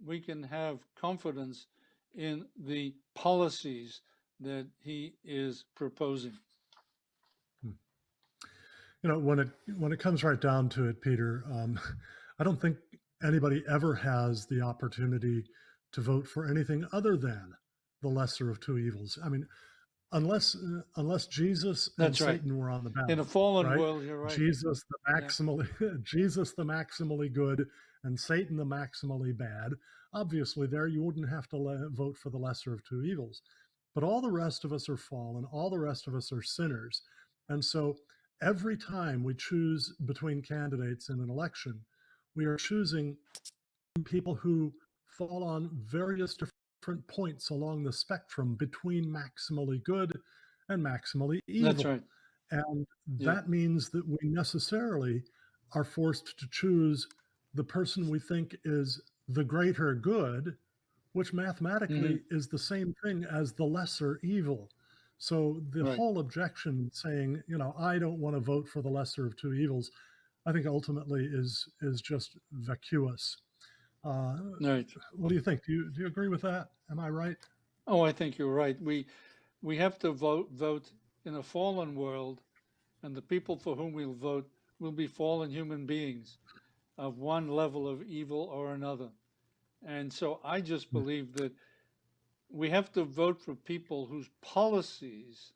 we can have confidence in the policies that he is proposing. You know, when it comes right down to it, Peter, I don't think anybody ever has the opportunity to vote for anything other than the lesser of two evils. I mean, unless Jesus and That's right. Satan were on the In a ballot, fallen right? world, you're right. Jesus the Yeah. maximally Jesus the maximally good and Satan the maximally bad. Obviously, there you wouldn't have to vote for the lesser of two evils. But all the rest of us are fallen. All the rest of us are sinners, and so every time we choose between candidates in an election, we are choosing people who fall on various different points along the spectrum between maximally good and maximally evil. That's right. And Yeah. that means that we necessarily are forced to choose the person we think is the greater good, which mathematically is the same thing as the lesser evil. So the Right. whole objection saying, you know, I don't want to vote for the lesser of two evils, I think ultimately is just vacuous. Right. What do you think? Do you agree with that? Am I right? Oh, I think you're right. We have to vote in a fallen world, and the people for whom we'll vote will be fallen human beings of one level of evil or another. And so I just believe that we have to vote for people whose policies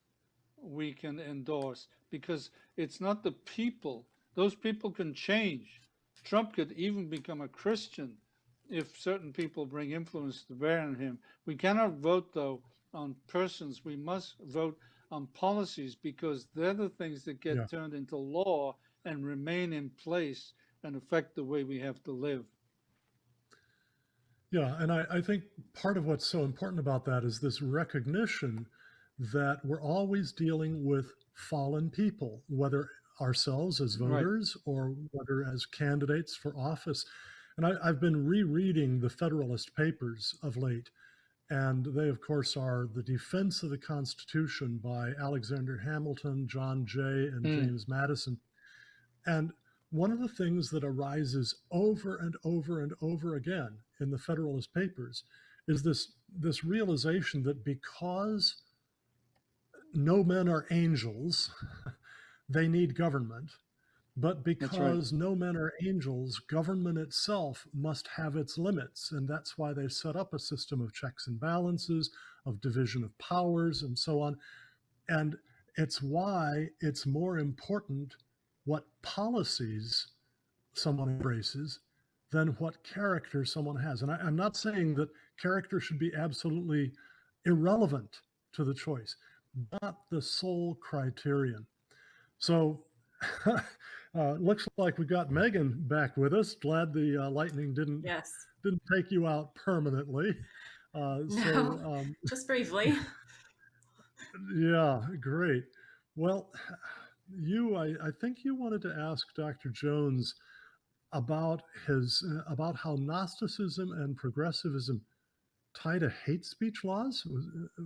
we can endorse, because it's not the people. Those people can change. Trump could even become a Christian if certain people bring influence to bear on him. We cannot vote, though, on persons. We must vote on policies, because they're the things that get turned into law and remain in place and affect the way we have to live. Yeah, and I think part of what's so important about that is this recognition that we're always dealing with fallen people, whether ourselves as voters or whether as candidates for office. And I've been rereading the Federalist Papers of late, and they, of course, are The Defense of the Constitution by Alexander Hamilton, John Jay, and James Madison. And one of the things that arises over and over and over again in the Federalist Papers is this realization that because no men are angels, they need government. But because no men are angels, government itself must have its limits. And that's why they set up a system of checks and balances, of division of powers, and so on. And it's why it's more important what policies someone embraces than what character someone has. And I'm not saying that character should be absolutely irrelevant to the choice, not the sole criterion. So looks like we got Megan back with us. Glad the lightning didn't take you out permanently. No, just briefly. Yeah, great. Well, I think you wanted to ask Dr. Jones about about how Gnosticism and progressivism tie to hate speech laws.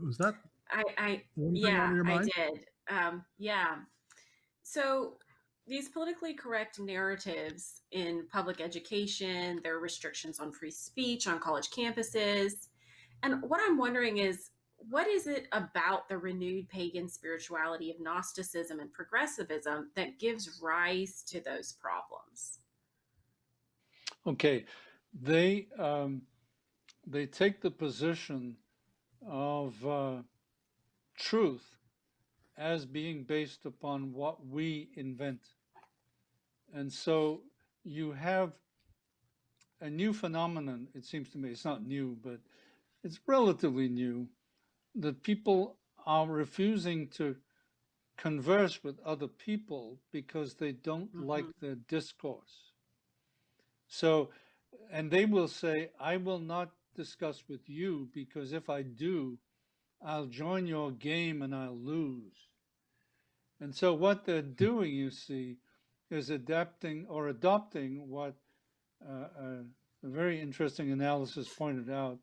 Was that one thing on your mind? I did. Yeah. So these politically correct narratives in public education, there are restrictions on free speech on college campuses. And what I'm wondering is, what is it about the renewed pagan spirituality of Gnosticism and progressivism that gives rise to those problems? Okay, they take the position of truth as being based upon what we invent. And so you have a new phenomenon, it seems to me. It's not new, but it's relatively new, that people are refusing to converse with other people because they don't like their discourse. So, and they will say, I will not discuss with you, because if I do, I'll join your game and I'll lose. And so what they're doing, you see, is adapting or adopting what a very interesting analysis pointed out.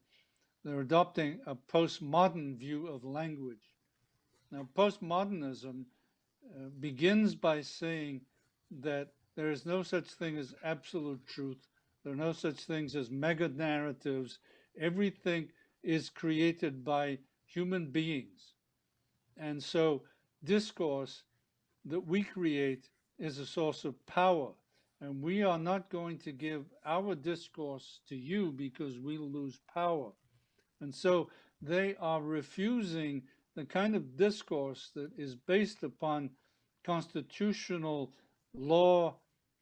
They're adopting a postmodern view of language. Now, postmodernism begins by saying that there is no such thing as absolute truth, There are no such things as mega narratives. Everything is created by human beings. And so discourse that we create is a source of power. And we are not going to give our discourse to you because we lose power. And so they are refusing the kind of discourse that is based upon constitutional law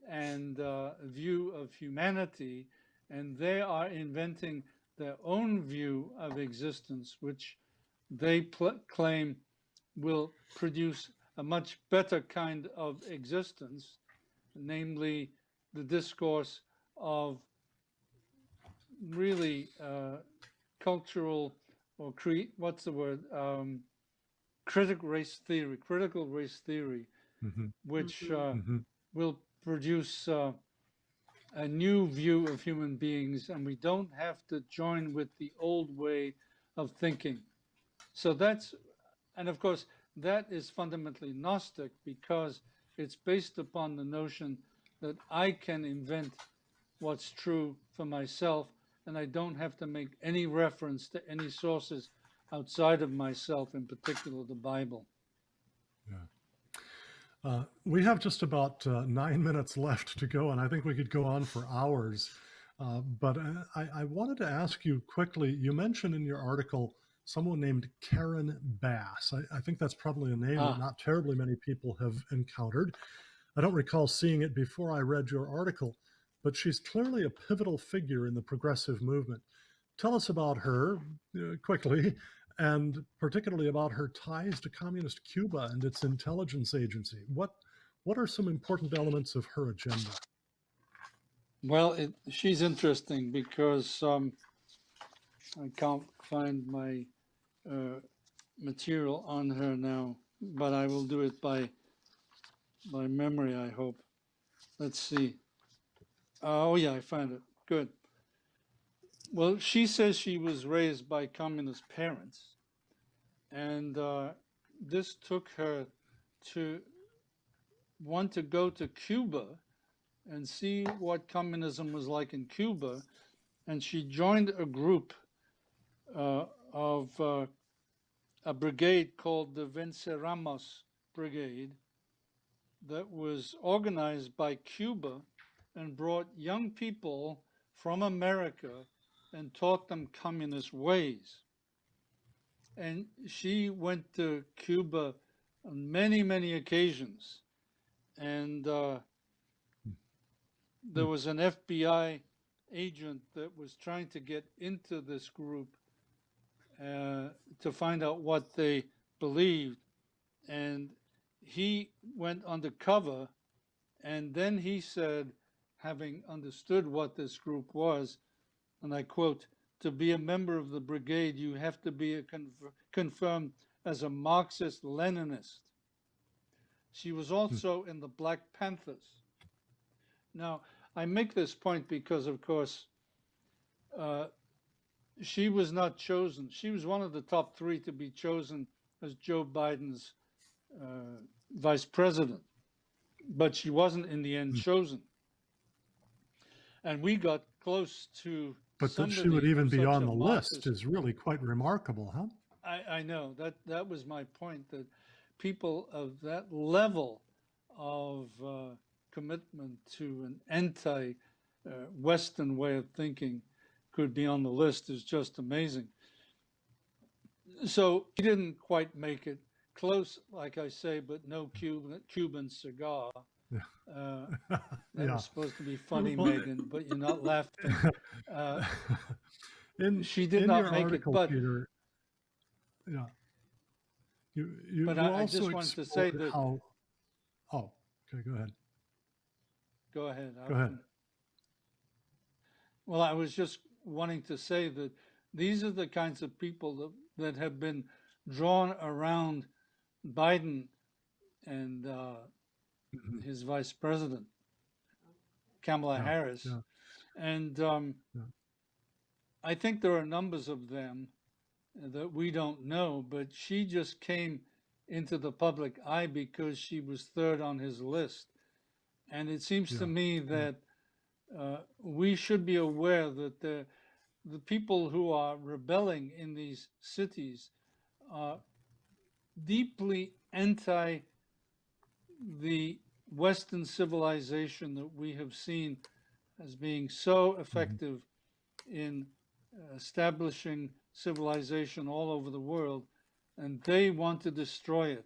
and view of humanity, and they are inventing their own view of existence, which they claim will produce a much better kind of existence, namely the discourse of really cultural or what's the word? Critical race theory, Mm-hmm. which Mm-hmm. will produce a new view of human beings, and we don't have to join with the old way of thinking. So that's, and of course, that is fundamentally Gnostic because it's based upon the notion that I can invent what's true for myself, and I don't have to make any reference to any sources outside of myself, in particular the Bible. Yeah. We have just about 9 minutes left to go, and I think we could go on for hours. But I wanted to ask you quickly, you mentioned in your article someone named Karen Bass. I think that's probably a name that not terribly many people have encountered. I don't recall seeing it before I read your article, but she's clearly a pivotal figure in the progressive movement. Tell us about her quickly, and particularly about her ties to communist Cuba and its intelligence agency. What are some important elements of her agenda? Well, she's interesting because I can't find my material on her now, but I will do it by memory, I hope. Let's see. Oh yeah, I found it. Good. Well, she says she was raised by communist parents, and this took her to want to go to Cuba and see what communism was like in Cuba, and she joined a group of a brigade called the Venceramos Brigade that was organized by Cuba and brought young people from America and taught them communist ways. And she went to Cuba on many, many occasions. And there was an FBI agent that was trying to get into this group to find out what they believed. And he went undercover, and then he said, having understood what this group was, and I quote, "To be a member of the brigade, you have to be confirmed as a Marxist-Leninist." She was also in the Black Panthers. Now, I make this point because, of course, she was not chosen. She was one of the top 3 to be chosen as Joe Biden's vice president, but she wasn't in the end chosen. And we got close to But that she would even be on the list is really quite remarkable, huh? I know. That was my point, that people of that level of commitment to an anti-Western way of thinking could be on the list is just amazing. So he didn't quite make it. Close, like I say, but no Cuban cigar. Yeah. That was supposed to be funny, Megan, but you're not laughing. She did not make article, it, but Peter, yeah. You but also I just wanted to say that. How, oh, okay, go ahead. Go ahead. Go ahead. Well, I was just wanting to say that these are the kinds of people that have been drawn around Biden and his vice president, Kamala Harris. Yeah. And I think there are numbers of them that we don't know, but she just came into the public eye because she was 3rd on his list. And it seems to me that we should be aware that the people who are rebelling in these cities are deeply anti the Western civilization that we have seen as being so effective in establishing civilization all over the world, and they want to destroy it,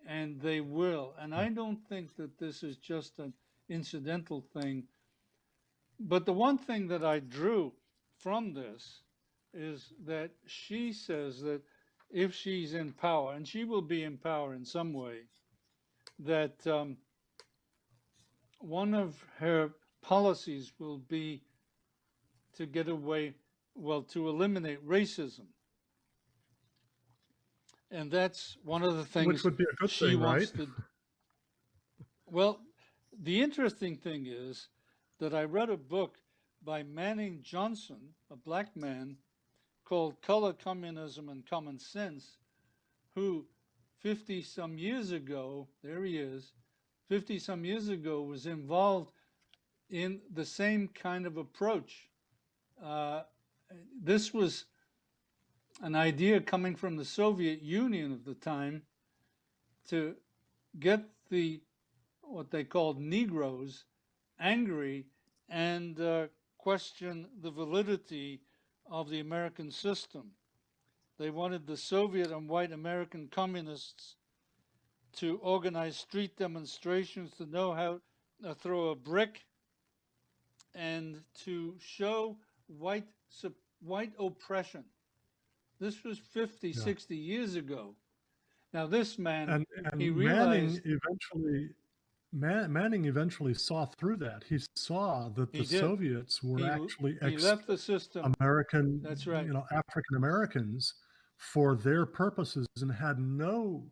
and they will. And I don't think that this is just an incidental thing. But the one thing that I drew from this is that she says that if she's in power, and she will be in power in some way, that one of her policies will be to get away, well, to eliminate racism. And that's one of the Which things would be a good she thing, right? wants to. Well, the interesting thing is that I read a book by Manning Johnson, a black man, called Color, Communism, and Common Sense, who 50 some years ago, there he is, 50 some years ago was involved in the same kind of approach. This was an idea coming from the Soviet Union of the time to get the what they called Negroes angry and question the validity of the American system. They wanted the Soviet and white American communists to organize street demonstrations, to know how to throw a brick, and to show white oppression. This was 50, Yeah. 60 years ago. Now this man, And he Manning realized Manning eventually saw through that. He saw that the he did. Soviets were actually He left the system. American, That's right. African Americans for their purposes, and had no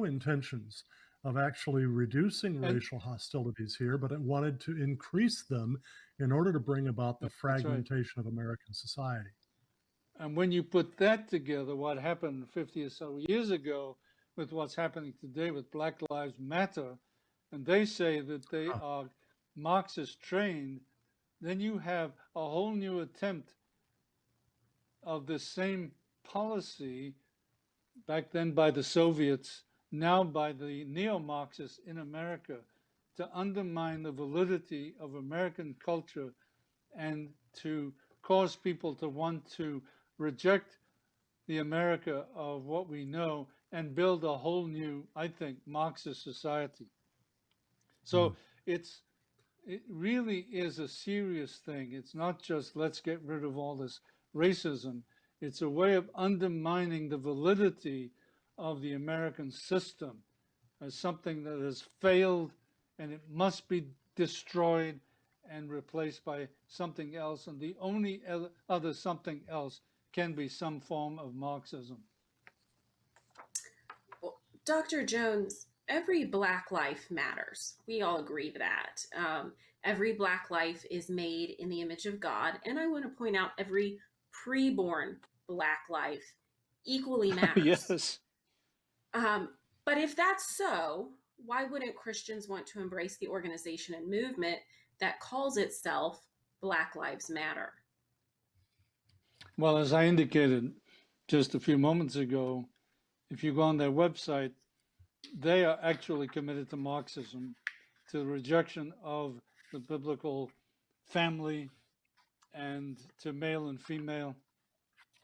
intentions of actually reducing racial hostilities here, but it wanted to increase them in order to bring about the fragmentation of American society. And when you put that together, what happened 50 or so years ago with what's happening today with Black Lives Matter, and they say that they are Marxist trained, then you have a whole new attempt of the same policy back then by the Soviets, now by the neo-Marxists in America, to undermine the validity of American culture and to cause people to want to reject the America of what we know and build a whole new, I think, Marxist society. So it really is a serious thing. It's not just let's get rid of all this racism. It's a way of undermining the validity of the American system as something that has failed, and it must be destroyed and replaced by something else. And the only other something else can be some form of Marxism. Well, Dr. Jones, every Black life matters. We all agree with that. Every Black life is made in the image of God. And I want to point out every preborn Black life equally matters. Yes. But if that's so, why wouldn't Christians want to embrace the organization and movement that calls itself Black Lives Matter? Well, as I indicated just a few moments ago, if you go on their website, they are actually committed to Marxism, to the rejection of the biblical family and to male and female.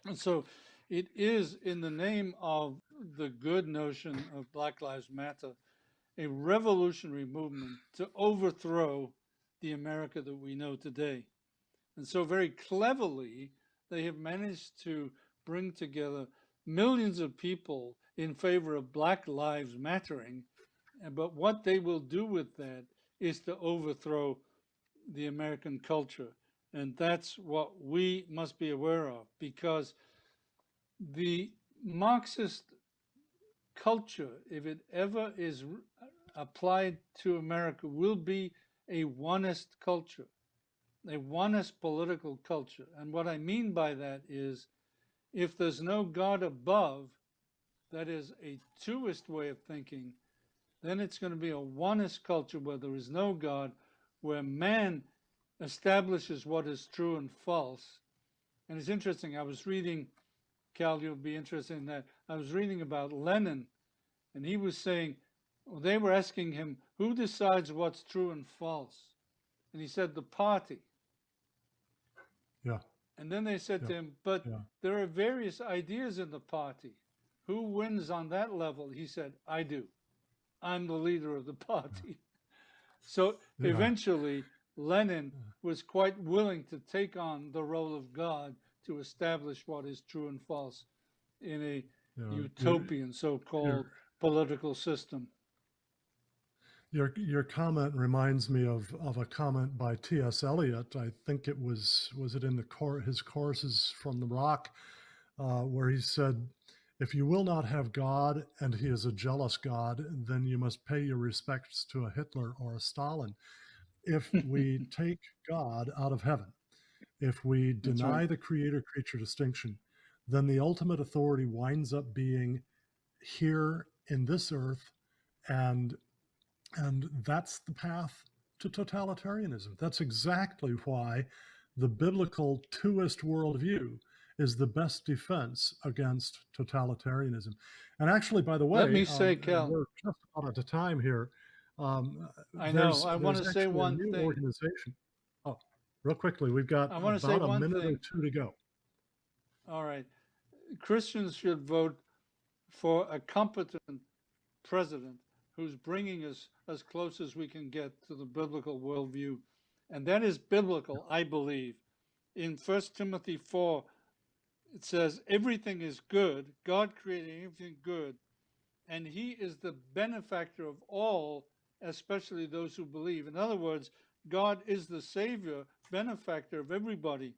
And so it is in the name of the good notion of Black Lives Matter, a revolutionary movement to overthrow the America that we know today. And so very cleverly, they have managed to bring together millions of people in favor of Black Lives Mattering. But what they will do with that is to overthrow the American culture. And that's what we must be aware of, because the Marxist culture, if it ever is applied to America, will be a oneist culture, a oneist political culture. And what I mean by that is, if there's no God above, that is a twoist way of thinking, then it's going to be a oneist culture where there is no God, where man establishes what is true and false. And it's interesting, I was reading, Cal, you'll be interested in that. I was reading about Lenin, and he was saying, well, they were asking him, who decides what's true and false? And he said, the party. Yeah. And then they said to him, but there are various ideas in the party. Who wins on that level? He said, I do. I'm the leader of the party. So eventually, Lenin was quite willing to take on the role of God to establish what is true and false in a utopian so-called political system. Your comment reminds me of a comment by T.S. Eliot. I think it was it in his Courses from the Rock, where he said, if you will not have God and he is a jealous God, then you must pay your respects to a Hitler or a Stalin. If we take God out of heaven, if we deny the creator-creature distinction, then the ultimate authority winds up being here in this earth, and that's the path to totalitarianism. That's exactly why the biblical twoist worldview is the best defense against totalitarianism. And actually, by the way, let me say, Cal, we're just out of time here. I know. I want to say one thing. Organization. Oh, real quickly, we've got about a minute or two to go. All right. Christians should vote for a competent president who's bringing us as close as we can get to the biblical worldview. And that is biblical, I believe. In 1 Timothy 4, it says, everything is good. God created everything good. And he is the benefactor of all, especially those who believe. In other words, God is the savior, benefactor of everybody.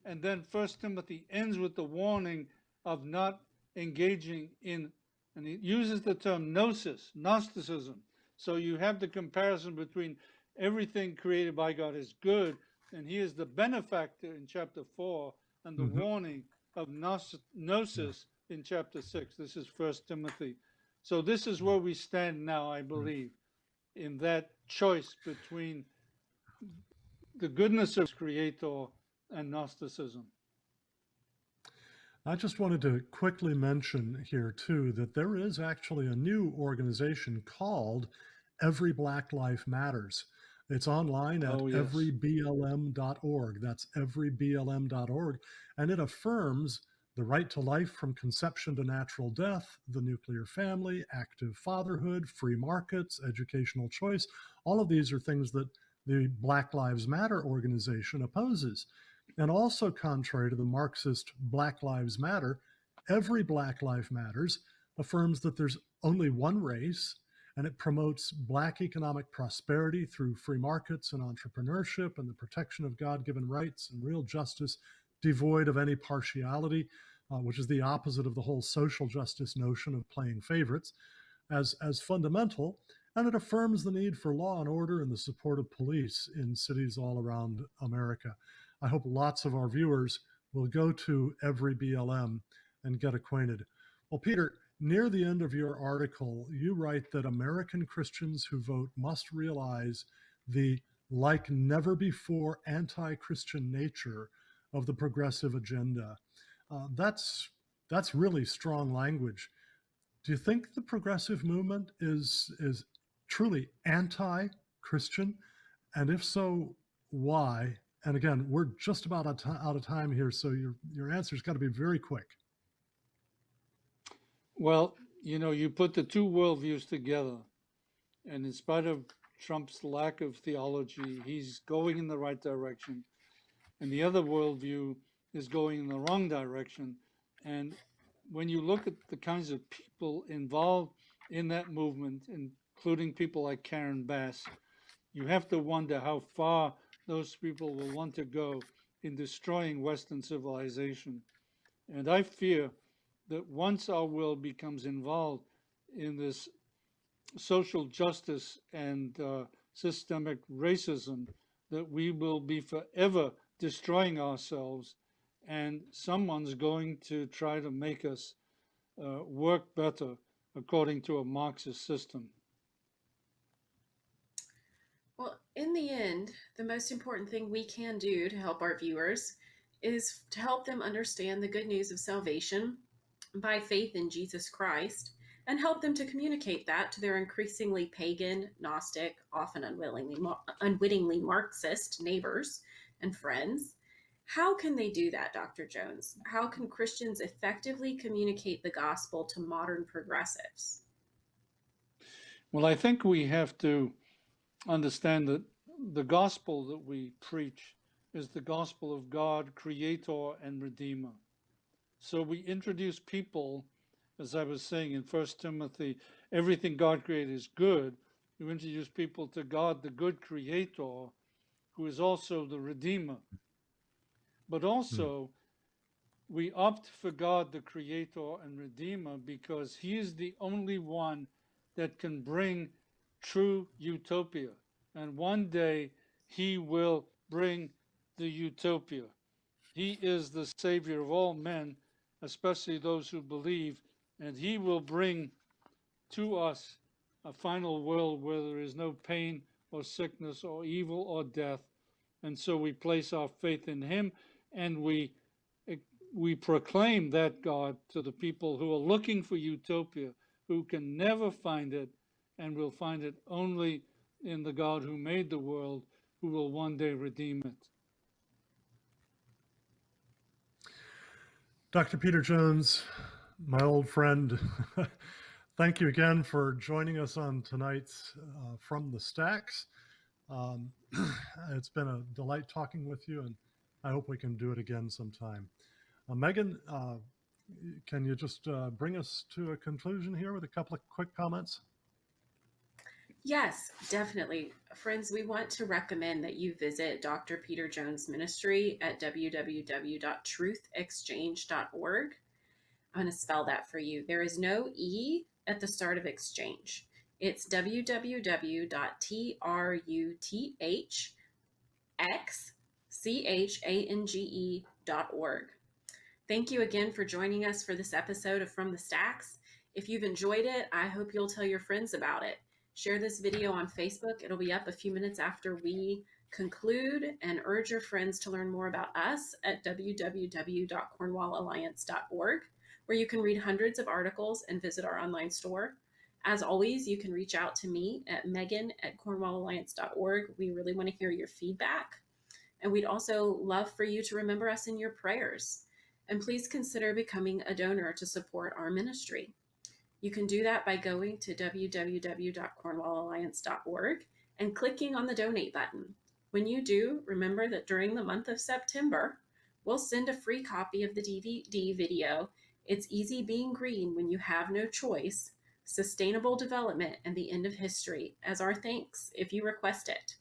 And then 1 Timothy ends with the warning of not engaging in, and it uses the term gnosis, Gnosticism. So you have the comparison between everything created by God is good, and he is the benefactor in chapter 4, and the warning of gnosis in chapter 6. This is 1 Timothy. So this is where we stand now, I believe, in that choice between the goodness of Creator and Gnosticism. I just wanted to quickly mention here, too, that there is actually a new organization called Every Black Life Matters. It's online at everyblm.org. That's everyblm.org. And it affirms the right to life from conception to natural death, the nuclear family, active fatherhood, free markets, educational choice. All of these are things that the Black Lives Matter organization opposes. And also contrary to the Marxist Black Lives Matter, Every Black Life Matters affirms that there's only one race, and it promotes Black economic prosperity through free markets and entrepreneurship and the protection of God-given rights and real justice, devoid of any partiality, which is the opposite of the whole social justice notion of playing favorites, as fundamental. And it affirms the need for law and order and the support of police in cities all around America. I hope lots of our viewers will go to Every BLM and get acquainted. Well, Peter, near the end of your article, you write that American Christians who vote must realize the like never before anti-Christian nature of the progressive agenda. That's really strong language. Do you think the progressive movement is truly anti-Christian? And if so, why? And again, we're just about out of time here, so your answer's got to be very quick. Well, you put the two worldviews together, and in spite of Trump's lack of theology, he's going in the right direction, and the other worldview is going in the wrong direction. And when you look at the kinds of people involved in that movement, including people like Karen Bass, you have to wonder how far those people will want to go in destroying Western civilization. And I fear that once our world becomes involved in this social justice and systemic racism, that we will be forever destroying ourselves, and someone's going to try to make us work better according to a Marxist system. Well, In the end, the most important thing we can do to help our viewers is to help them understand the good news of salvation by faith in Jesus Christ and help them to communicate that to their increasingly pagan, Gnostic, often unwittingly Marxist neighbors and friends. How can they do that, Dr. Jones? How can Christians effectively communicate the gospel to modern progressives? Well, I think we have to understand that the gospel that we preach is the gospel of God, creator and redeemer. So we introduce people, as I was saying in 1 Timothy, everything God created is good. You introduce people to God, the good creator, who is also the redeemer. But also, we opt for God, the creator and redeemer, because he is the only one that can bring true utopia. And one day he will bring the utopia. He is the savior of all men, especially those who believe, and he will bring to us a final world where there is no pain or sickness or evil or death. And so we place our faith in him, and we proclaim that God to the people who are looking for utopia, who can never find it and will find it only in the God who made the world, who will one day redeem it. Dr. Peter Jones, my old friend, thank you again for joining us on tonight's From the Stacks. It's been a delight talking with you, and I hope we can do it again sometime. Megan, can you just bring us to a conclusion here with a couple of quick comments? Yes, definitely. Friends, we want to recommend that you visit Dr. Peter Jones' ministry at www.truthexchange.org. I'm going to spell that for you. There is no E at the start of exchange. It's www.truthexchange.org. Thank you again for joining us for this episode of From the Stacks. If you've enjoyed it, I hope you'll tell your friends about it. Share this video on Facebook. It'll be up a few minutes after we conclude, and urge your friends to learn more about us at www.cornwallalliance.org, where you can read hundreds of articles and visit our online store. As always, you can reach out to me at megan@cornwallalliance.org. We really want to hear your feedback. And we'd also love for you to remember us in your prayers. And please consider becoming a donor to support our ministry. You can do that by going to www.cornwallalliance.org and clicking on the donate button. When you do, remember that during the month of September, we'll send a free copy of the DVD video, It's Easy Being Green When You Have No Choice, Sustainable Development and the End of History, as our thanks if you request it.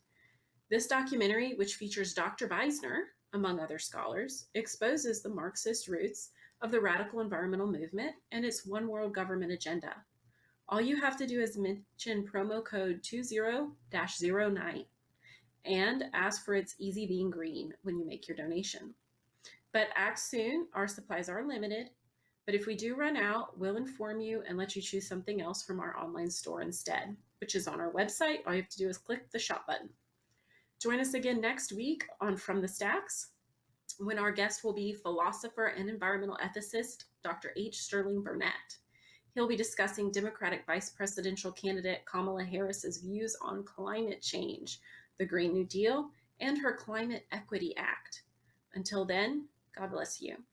This documentary, which features Dr. Weisner, among other scholars, exposes the Marxist roots of the radical environmental movement and its one world government agenda. All you have to do is mention promo code 20-09 and ask for It's Easy Being Green when you make your donation. But act soon, our supplies are limited, but if we do run out, we'll inform you and let you choose something else from our online store instead, which is on our website. All you have to do is click the shop button. Join us again next week on From the Stacks, when our guest will be philosopher and environmental ethicist, Dr. H. Sterling Burnett. He'll be discussing Democratic Vice Presidential candidate Kamala Harris's views on climate change, the Green New Deal, and her Climate Equity Act. Until then, God bless you.